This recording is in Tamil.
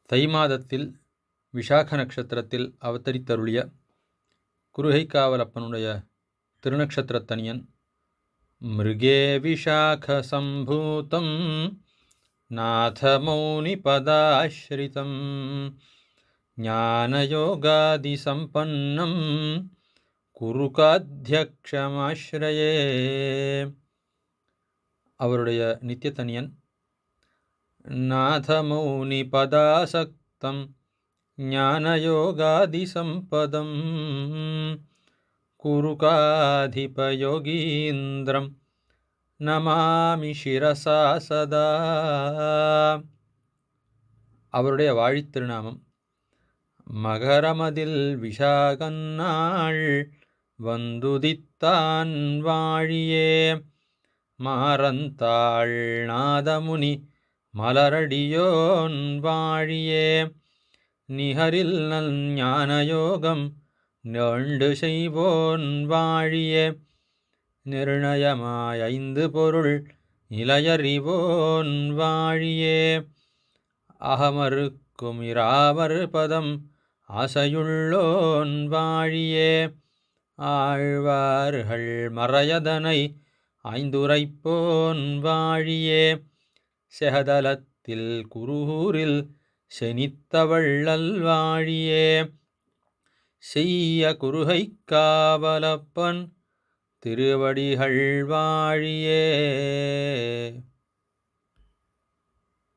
தை மாதத்தில் விஷாக நட்சத்திரத்தில் அவதரித்தருளிய குருகைக்காவலப்பனுடைய திருநக்ஷத்திரத்தனியன் மிருகே விஷாக சம்பூதம் நாதமௌனிபதாஸ்ரிதம் ஞானயோகாதி சம்பன்னம் குருகாத்யக்ஷமாஸ்ரயே. அவருடைய நித்தியத்தனியன் நாதமௌனிபதாசக்தம் ஞானயோகாதிசம்பதம் குருகாதிபயோகீந்திரம் நமாமி சிரசா சதா. அவருடைய வாழித் திருநாமம் மகரமதில் விஷாகன்னாள் வந்துதித்தான் வாழியே மாறந்தாள் நாதமுனி மலரடியோன் வாழியே நிகரில் நல் ஞானயோகம் நண்டு செய்வோன் வாழியே நிர்ணயமாய் ஐந்து பொருள் நிலையறிவோன் வாழியே அகமறுக்கும் இராவர் பதம் ஆசையுள்ளோன் வாழியே ஆழ்வார்கள் மறையதனை ஐந்துரைப்போன் வாழியே செகதலத்தில் குரூரில் செனித்தவள்ளல் வாழியே செய்ய குருகைக்காவலப்பன் திருவடிகள் வாழியே.